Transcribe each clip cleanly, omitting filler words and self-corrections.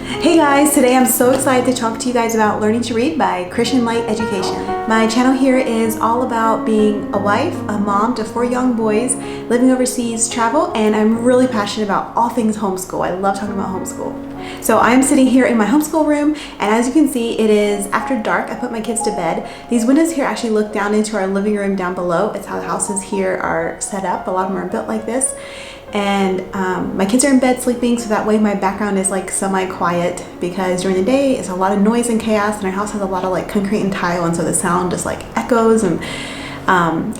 Hey guys, today I'm so excited to talk to you guys about learning to read by Christian Light Education. My channel here is all about being a wife, a mom to 4 young boys, living overseas, travel, and I'm really passionate about all things homeschool. I love talking about homeschool. So I'm sitting here in my homeschool room, and as you can see, it is after dark. I put my kids to bed. These windows here actually look down into our living room down below. It's how the houses here are set up. A lot of them are built like this. And my kids are in bed sleeping, so that way my background is like semi-quiet, because during the day it's a lot of noise and chaos, and our house has a lot of like concrete and tile, and so the sound just like echoes, and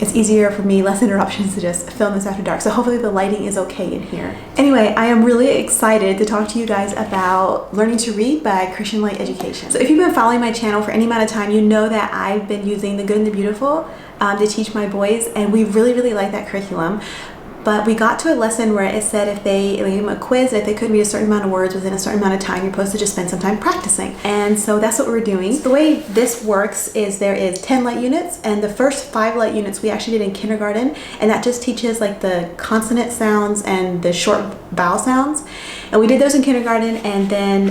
it's easier for me, less interruptions, to just film this after dark. So hopefully the lighting is okay in here. Anyway, I am really excited to talk to you guys about learning to read by Christian Light Education. So if you've been following my channel for any amount of time, you know that I've been using The Good and the Beautiful to teach my boys, and we really like that curriculum. But we got to a lesson where it said if they gave them a quiz, if they couldn't read a certain amount of words within a certain amount of time, you're supposed to just spend some time practicing. And so that's what we're doing. The way this works is there is 10 light units, and the first 5 light units we actually did in kindergarten, and that just teaches like the consonant sounds and the short vowel sounds. And we did those in kindergarten, and then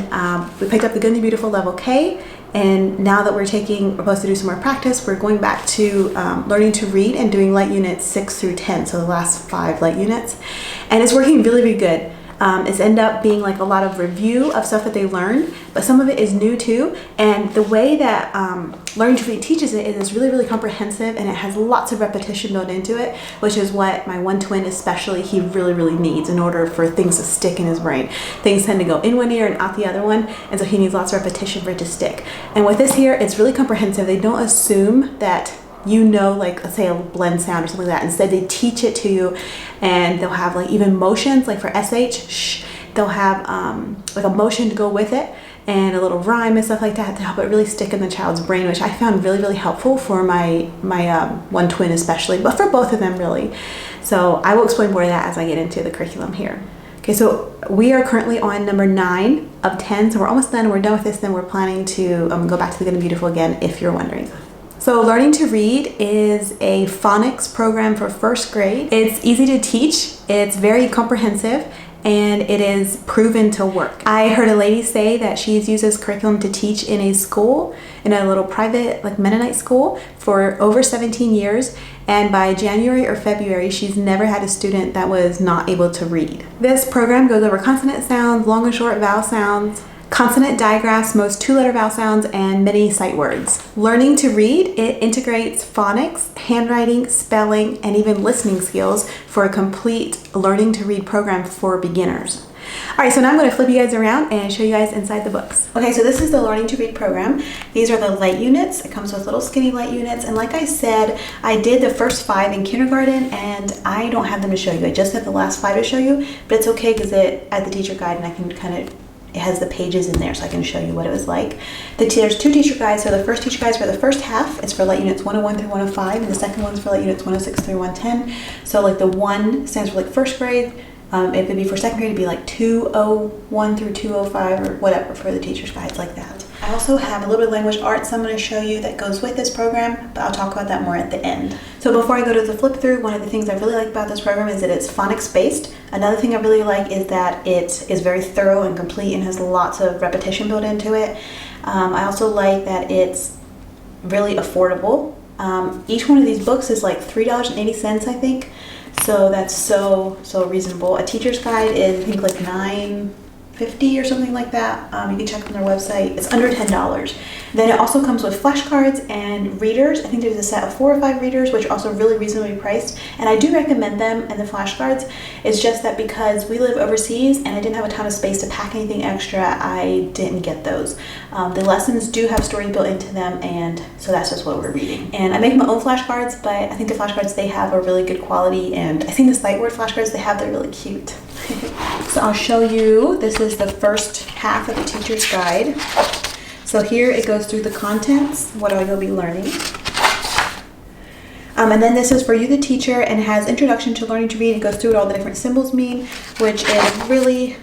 we picked up The Good and the Beautiful level K. And now that we're supposed to do some more practice, we're going back to learning to read and doing light units 6 through 10, so the last 5 light units. And it's working really good. It's ended up being like a lot of review of stuff that they learned, but some of it is new too. And the way that learning to read teaches it is it's really comprehensive, and it has lots of repetition built into it, which is what my one twin especially, he really needs in order for things to stick in his brain. Things tend to go in one ear and out the other one, and so he needs lots of repetition for it to stick. And with this here, it's really comprehensive. They don't assume that you know, like let's say a blend sound or something like that. Instead, they teach it to you, and they'll have like even motions, like for sh, sh, they'll have like a motion to go with it, and a little rhyme and stuff like that to help it really stick in the child's brain, which I found really helpful for my one twin especially, but for both of them really. So I will explain more of that as I get into the curriculum here. Okay, so we are currently on number 9 of 10, so we're almost done. We're done with this, then we're planning to go back to The Good and Beautiful again, if you're wondering. So Learning to Read is a phonics program for 1st grade. It's easy to teach, it's very comprehensive, and it is proven to work. I heard a lady say that she's used this curriculum to teach in a school, in a little private like Mennonite school, for over 17 years, and by January or February she's never had a student that was not able to read. This program goes over consonant sounds, long and short vowel sounds, consonant digraphs, most 2-letter vowel sounds, and many sight words. Learning to Read, it integrates phonics, handwriting, spelling, and even listening skills for a complete learning to read program for beginners. Alright, so now I'm going to flip you guys around and show you guys inside the books. Okay, so this is the Learning to Read program. These are the light units. It comes with little skinny light units, and like I said, I did the first 5 in kindergarten, and I don't have them to show you. I just have the last 5 to show you, but it's okay because at the teacher guide, and I can kind of, it has the pages in there so I can show you what it was like. There's 2 teacher guides. So the first teacher guide for the first half is for light units 101 through 105, and the second one's for light units 106 through 110. So like the 1 stands for like 1st grade. If it'd be for 2nd grade, it'd be like 201 through 205 or whatever for the teacher's guides like that. I also have a little bit of language arts I'm going to show you that goes with this program, but I'll talk about that more at the end. So before I go to the flip through, one of the things I really like about this program is that it's phonics based. Another thing I really like is that it is very thorough and complete and has lots of repetition built into it. I also like that it's really affordable. Each one of these books is like $3.80, I think. So that's so reasonable. A teacher's guide is I think like $9.50 or something like that. You can check on their website. It's under $10. Then it also comes with flashcards and readers. I think there's a set of 4 or 5 readers, which are also really reasonably priced. And I do recommend them and the flashcards. It's just that because we live overseas and I didn't have a ton of space to pack anything extra, I didn't get those. The lessons do have stories built into them, and so that's just what we're reading. And I make my own flashcards, but I think the flashcards they have are really good quality, and I think the sight word flashcards they have, they're really cute. So I'll show you, this is the first half of the teacher's guide. So here it goes through the contents, what I will be learning. And then this is for you, the teacher, and has Introduction to Learning to Read. It goes through what all the different symbols mean, which is really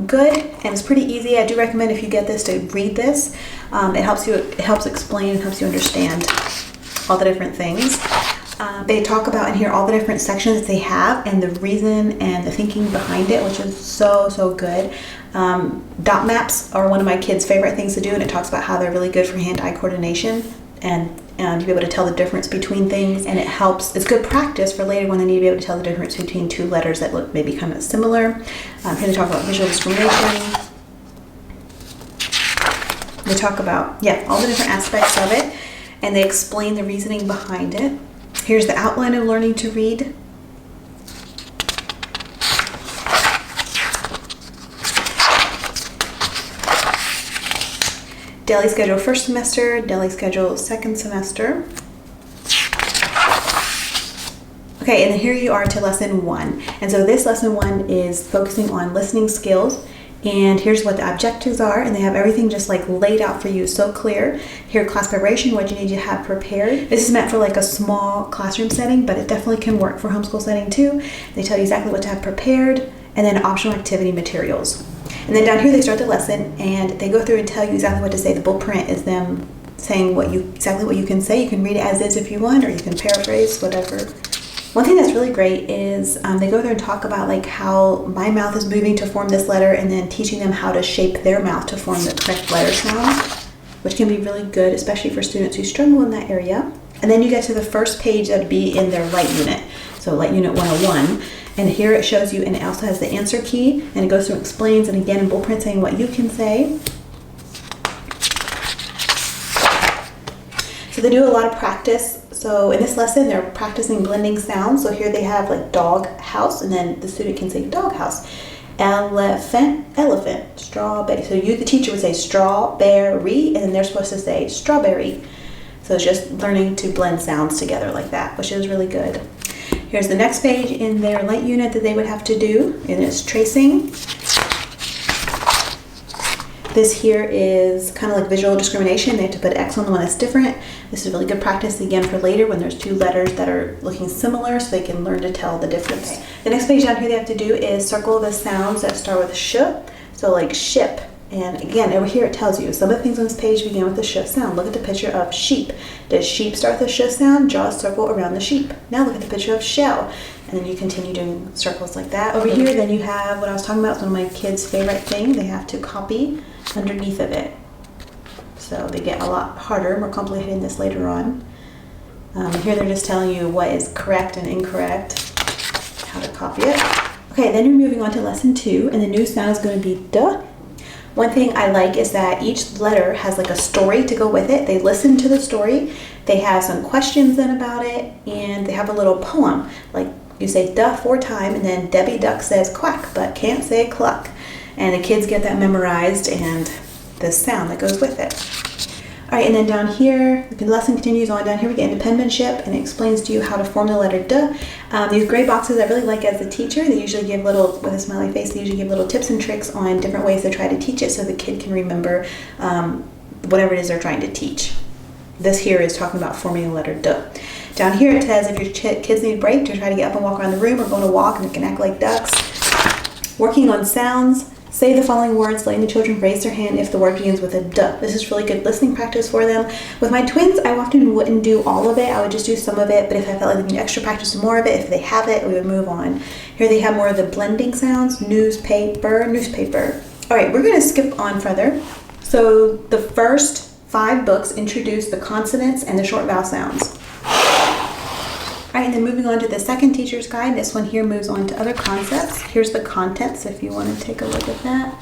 good, and it's pretty easy. I do recommend if you get this to read this. It helps explain, helps you understand all the different things. They talk about in here all the different sections that they have and the reason and the thinking behind it, which is so good. Dot maps are one of my kids' favorite things to do, and it talks about how they're really good for hand-eye coordination and to be able to tell the difference between things, and it's good practice for later when they need to be able to tell the difference between two letters that look maybe kind of similar. Here they talk about visual discrimination. They talk about, all the different aspects of it, and they explain the reasoning behind it. Here's the outline of learning to read. Daily schedule first semester, daily schedule second semester. Okay, and then here you are to lesson 1. And so this lesson 1 is focusing on listening skills. And here's what the objectives are, and they have everything just like laid out for you, so clear. Here, class preparation, what you need to have prepared. This is meant for like a small classroom setting, but it definitely can work for homeschool setting too. They tell you exactly what to have prepared, and then optional activity materials. And then down here they start the lesson, and they go through and tell you exactly what to say. The blueprint is them saying exactly what you can say. You can read it as is if you want, or you can paraphrase, whatever. One thing that's really great is they go there and talk about like how my mouth is moving to form this letter, and then teaching them how to shape their mouth to form the correct letter sound, which can be really good, especially for students who struggle in that area. And then you get to the first page that would be in their light unit. So light unit 101. And here it shows you, and it also has the answer key, and it goes through and explains, and again in blueprint saying what you can say. So they do a lot of practice. So in this lesson, they're practicing blending sounds. So here they have like dog house, and then the student can say dog house. Elephant, elephant, strawberry. So you, the teacher, would say strawberry, and then they're supposed to say strawberry. So it's just learning to blend sounds together like that, which is really good. Here's the next page in their light unit that they would have to do, and it's tracing. This here is kind of like visual discrimination. They have to put X on the one that's different. This is really good practice again for later when there's two letters that are looking similar, so they can learn to tell the difference. Okay. The next page down here they have to do is circle the sounds that start with sh. So like ship. And again, over here it tells you some of the things on this page begin with the sh sound. Look at the picture of sheep. Does sheep start with the sh sound? Draw a circle around the sheep. Now look at the picture of shell. And then you continue doing circles like that. Over here, then you have what I was talking about. It's one of my kids' favorite things. They have to copy underneath of it. So they get a lot harder, more complicated in this later on. Here they're just telling you what is correct and incorrect, how to copy it. Okay, then you're moving on to lesson 2, and the new sound is going to be duh. One thing I like is that each letter has like a story to go with it. They listen to the story, they have some questions then about it, and they have a little poem. Like you say duh 4 times, and then Debbie Duck says quack, but can't say cluck. And the kids get that memorized and the sound that goes with it. All right, and then down here, the lesson continues on. Down here we get into penmanship, and it explains to you how to form the letter duh. These gray boxes I really like as a teacher. They usually give little, with a smiley face, they usually give little tips and tricks on different ways to try to teach it so the kid can remember whatever it is they're trying to teach. This here is talking about forming the letter duh. Down here it says if your kids need a break to try to get up and walk around the room or go on a walk and they can act like ducks. Working on sounds. Say the following words, letting the children raise their hand if the word begins with a duh. This is really good listening practice for them. With my twins, I often wouldn't do all of it. I would just do some of it, but if I felt like they need extra practice, more of it. If they have it, we would move on. Here they have more of the blending sounds, newspaper, newspaper. All right, we're going to skip on further. So the first 5 books introduce the consonants and the short vowel sounds. All right, and then moving on to the second teacher's guide. This one here moves on to other concepts. Here's the contents if you want to take a look at that.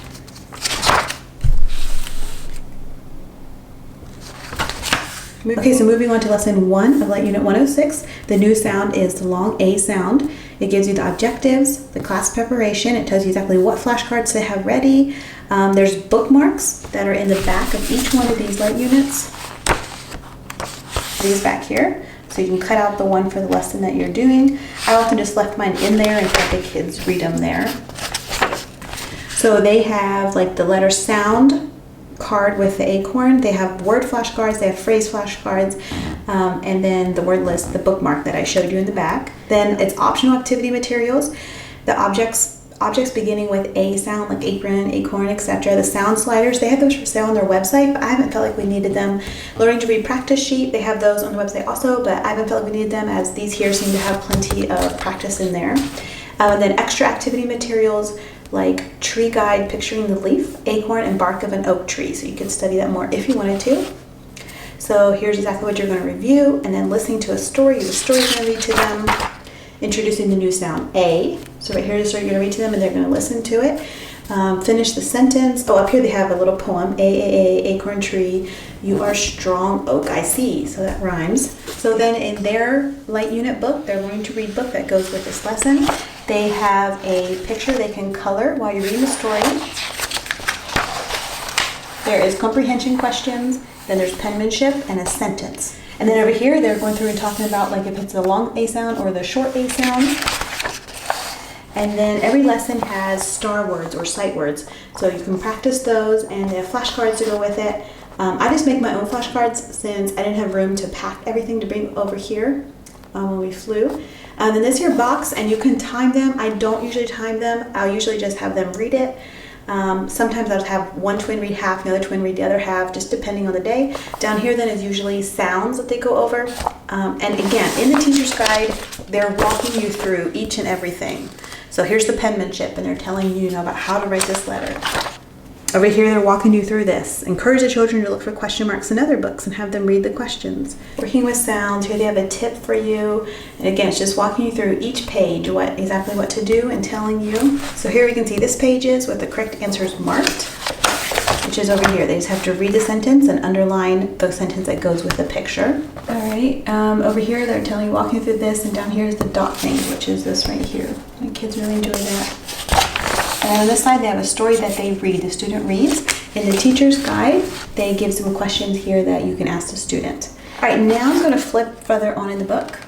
Okay, so moving on to lesson 1 of Light Unit 106. The new sound is the long A sound. It gives you the objectives, the class preparation. It tells you exactly what flashcards to have ready. There's bookmarks that are in the back of each one of these light units. These back here. So you can cut out the one for the lesson that you're doing. I often just left mine in there and let the kids read them there. So they have like the letter sound card with the acorn. They have word flashcards, they have phrase flashcards, and then the word list, the bookmark that I showed you in the back. Then it's optional activity materials. The objects objects beginning with a sound, like apron, acorn, etc. The sound sliders, they have those for sale on their website, but I haven't felt like we needed them. Learning to read practice sheet, they have those on the website also, but I haven't felt like we needed them, as these here seem to have plenty of practice in there. And then extra activity materials like tree guide picturing the leaf, acorn, and bark of an oak tree. So you could study that more if you wanted to. So here's exactly what you're going to review, and then listening to a story. The story's going to read to them. Introducing the new sound A. So right here is the story you're going to read to them, and they're going to listen to it. Finish the sentence. Oh, up here they have a little poem. Acorn tree, you are strong oak, I see. So that rhymes. So then in their light unit book, their learning to read book that goes with this lesson, they have a picture they can color while you're reading the story. There is comprehension questions, then there's penmanship, and a sentence. And then over here, they're going through and talking about like if it's the long A sound or the short A sound. And then every lesson has star words or sight words. So you can practice those, and they have flashcards to go with it. I just make my own flashcards since I didn't have room to pack everything to bring over here when we flew. And then this here box, and you can time them. I don't usually time them. I'll usually just have them read it. Sometimes I'll have one twin read half, the other twin read the other half, just depending on the day. Down here then is usually sounds that they go over. And again, in the teacher's guide, they're walking you through each and everything. So here's the penmanship, and they're telling you, about how to write this letter. Over here, they're walking you through this. Encourage the children to look for question marks in other books and have them read the questions. Working with sounds, here they have a tip for you. And again, it's just walking you through each page, exactly what to do and telling you. So here we can see this page is with the correct answers marked, which is over here. They just have to read the sentence and underline the sentence that goes with the picture. All right, over here, they're telling you, walking through this, and down here is the dot thing, which is this right here. My kids really enjoy that. And on this side, they have a story that they read. The student reads. In the teacher's guide, they give some questions here that you can ask the student. All right, now I'm going to flip further on in the book.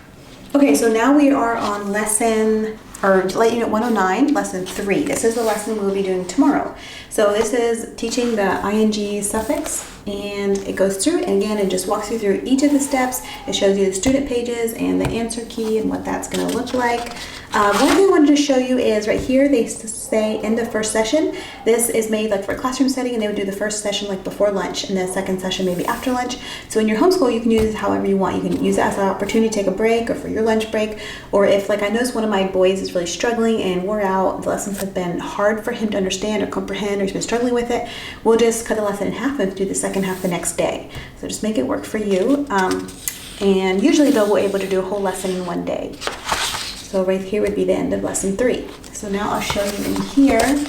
Okay, so now we are on Light Unit 109, Lesson 3. This is the lesson we'll be doing tomorrow. So this is teaching the ing suffix, and it goes through, and again, it just walks you through each of the steps. It shows you the student pages and the answer key and what that's going to look like. One thing I wanted to show you is right here, they say in the first session. This is made like for a classroom setting, and they would do the first session like before lunch, and the second session maybe after lunch. So in your homeschool, you can use it however you want. You can use it as an opportunity to take a break, or for your lunch break, or if, like, I noticed one of my boys is really struggling and wore out, the lessons have been hard for him to understand or comprehend, or he's been struggling with it, we'll just cut the lesson in half and do the second half the next day. So just make it work for you. And usually though, we're able to do a whole lesson in one day. So right here would be the end of lesson 3. So now I'll show you in here.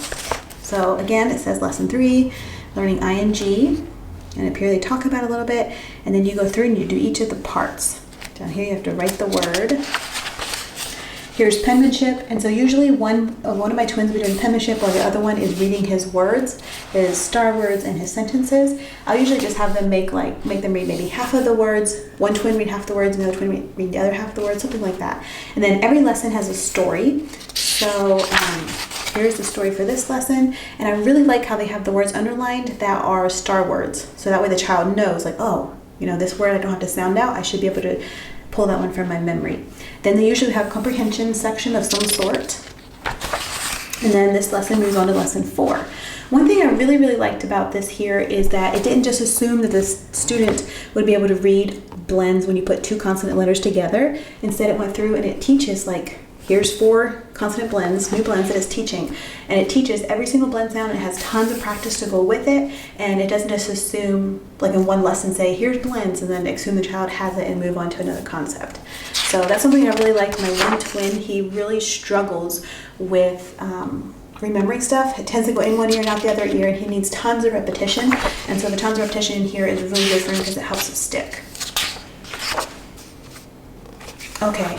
So again, it says lesson 3, learning ing. And up here they talk about it a little bit. And then you go through and you do each of the parts. Down here you have to write the word. Here's penmanship, and so usually one of my twins will be doing penmanship while the other one is reading his words, his star words, and his sentences. I'll usually just have them make them read maybe half of the words, one twin read half the words, and the other twin read the other half of the words, something like that. And then every lesson has a story. So here's the story for this lesson, and I really like how they have the words underlined that are star words. So that way the child knows, like, oh, this word I don't have to sound out, I should be able to pull that one from my memory. Then they usually have comprehension section of some sort. And then this lesson moves on to lesson 4. One thing I really, really liked about this here is that it didn't just assume that this student would be able to read blends when you put 2 consonant letters together. Instead, it went through and it teaches, like, here's 4 consonant blends, new blends that it's teaching. And it teaches every single blend sound, and it has tons of practice to go with it. And it doesn't just assume, like in one lesson, say, here's blends, and then assume the child has it and move on to another concept. So that's something I really like. My one twin, he really struggles with remembering stuff. It tends to go in one ear and out the other ear, and he needs tons of repetition. And so the tons of repetition in here is really good for him because it helps it stick. Okay.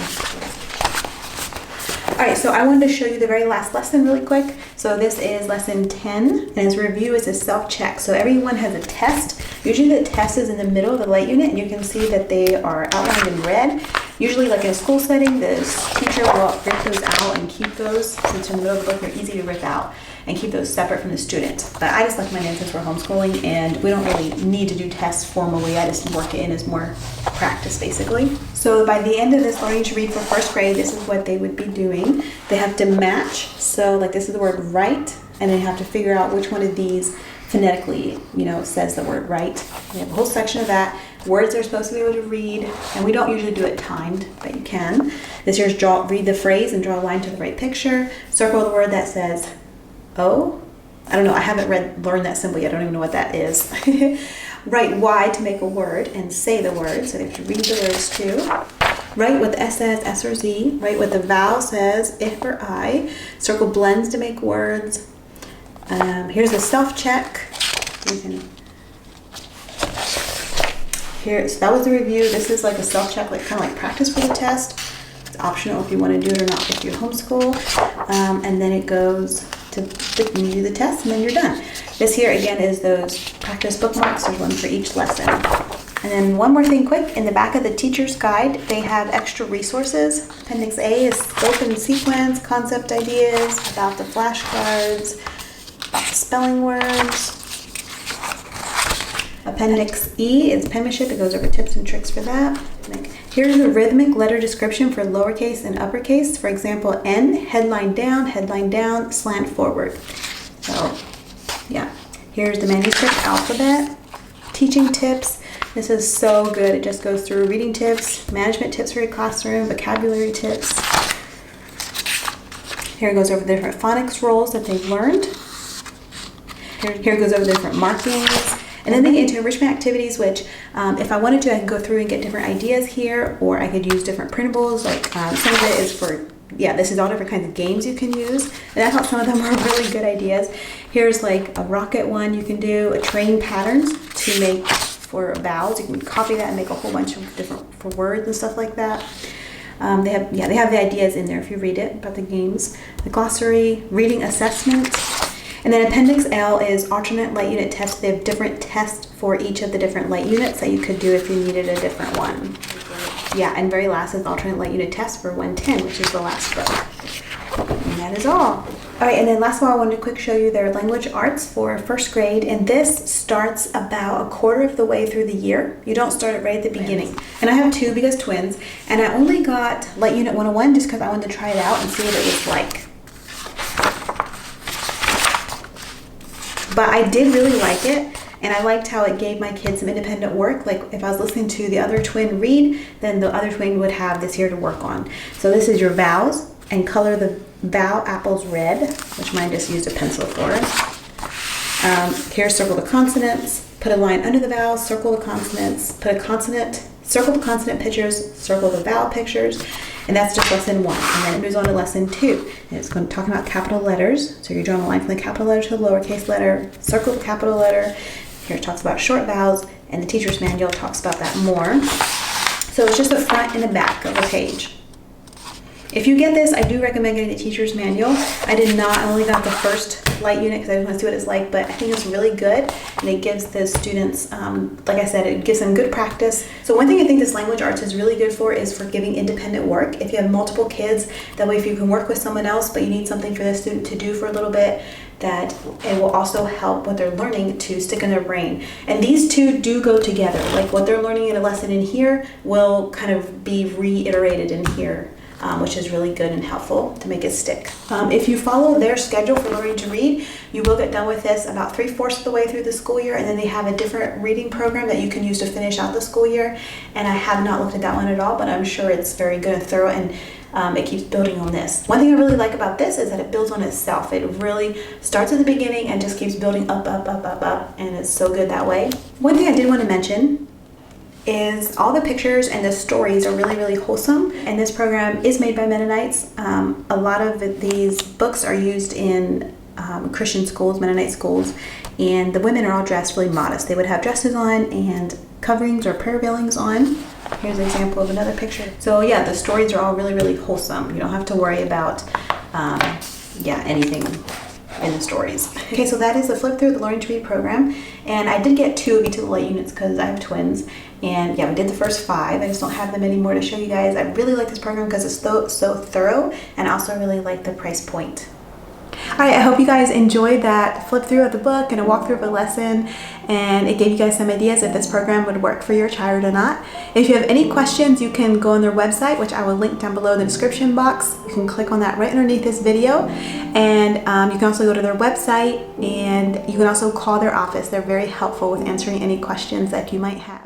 Alright, so I wanted to show you the very last lesson really quick. So this is lesson 10, and its review is a self-check. So everyone has a test. Usually the test is in the middle of the light unit, and you can see that they are outlined in red. Usually, like in a school setting, the teacher will rip those out and keep those, since in the middle of the book they're easy to rip out, and keep those separate from the student. But I just like mine in since we're homeschooling, and we don't really need to do tests formally. I just work it in as more practice, basically. So by the end of this learning to read for first grade, this is what they would be doing. They have to match. So like this is the word right, and they have to figure out which one of these phonetically, says the word right. We have a whole section of that. Words they're supposed to be able to read, and we don't usually do it timed, but you can. This here's read the phrase and draw a line to the right picture. Circle the word that says O. I don't know, I haven't learned that symbol yet. I don't even know what that is. Write Y to make a word and say the word, so they have to read the words too. Write what the S says, S or Z. Write what the vowel says, if or I. Circle blends to make words. Here's a self-check. So that was the review. This is like a self-check, like kind of like practice for the test. It's optional if you want to do it or not if you homeschool. And then it goes to you do the test and then you're done. This here again is those practice bookmarks. There's one for each lesson. And then one more thing quick, in the back of the teacher's guide, they have extra resources. Appendix A is scope and sequence, concept ideas, about the flashcards, about the spelling words. Appendix E is penmanship. It goes over tips and tricks for that. Here's a rhythmic letter description for lowercase and uppercase. For example, N, headline down, slant forward. So, yeah. Here's the manuscript alphabet. Teaching tips. This is so good. It just goes through reading tips, management tips for your classroom, vocabulary tips. Here it goes over the different phonics roles that they've learned. Here it goes over the different markings. And then they get into enrichment activities, which if I wanted to, I can go through and get different ideas here, or I could use different printables. Like some of it is for, this is all different kinds of games you can use. And I thought some of them were really good ideas. Here's like a rocket one you can do, a train patterns to make for vowels. You can copy that and make a whole bunch of different for words and stuff like that. They have the ideas in there if you read it about the games. The glossary, reading assessment. And then Appendix L is alternate light unit tests. They have different tests for each of the different light units that you could do if you needed a different one. And very last is alternate light unit test for 110, which is the last book. And that is all. All right, and then last of all, I wanted to quick show you their language arts for first grade. And this starts about a quarter of the way through the year. You don't start it right at the beginning. And I have two because twins. And I only got light unit 101 just because I wanted to try it out and see what it was like. But I did really like it, and I liked how it gave my kids some independent work. Like if I was listening to the other twin read, then the other twin would have this here to work on. So this is your vowels, and color the vowel apples red, which mine just used a pencil for. Here, circle the consonants, put a line under the vowels, circle the consonants, put a consonant, circle the consonant pictures, circle the vowel pictures. And that's just lesson 1. And then it moves on to lesson 2. And it's going to talk about capital letters. So you're drawing a line from the capital letter to the lowercase letter. Circle the capital letter. Here it talks about short vowels. And the teacher's manual talks about that more. So it's just the front and the back of the page. If you get this, I do recommend getting the teacher's manual. I did not. I only got the first light unit because I just want to see what it's like, but I think it's really good, and it gives the students, like I said, it gives them good practice. So one thing I think this language arts is really good for is for giving independent work. If you have multiple kids, that way if you can work with someone else, but you need something for the student to do for a little bit, that it will also help what they're learning to stick in their brain. And these two do go together. Like what they're learning in a lesson in here will kind of be reiterated in here. Which is really good and helpful to make it stick. If you follow their schedule for learning to read, you will get done with this about 3/4 of the way through the school year, and then they have a different reading program that you can use to finish out the school year. And I have not looked at that one at all, but I'm sure it's very good and thorough, and it keeps building on this. One thing I really like about this is that it builds on itself. It really starts at the beginning and just keeps building up, and it's so good that way. One thing I did want to mention is all the pictures and the stories are really, really wholesome. And this program is made by Mennonites. A lot of these books are used in Christian schools, Mennonite schools, and the women are all dressed really modest. They would have dresses on and coverings or prayer veilings on. Here's an example of another picture. So yeah, the stories are all really, really wholesome. You don't have to worry about anything in the stories. Okay, so that is the Flip Through the Learning to Read program, and I did get 2 of each of the light units because I have twins, and we did the first 5. I just don't have them anymore to show you guys. I really like this program because it's so thorough, and I also really like the price point. All right, I hope you guys enjoyed that flip through of the book and a walkthrough of a lesson, and it gave you guys some ideas if this program would work for your child or not. If you have any questions, you can go on their website, which I will link down below in the description box. You can click on that right underneath this video, and you can also go to their website, and you can also call their office. They're very helpful with answering any questions that you might have.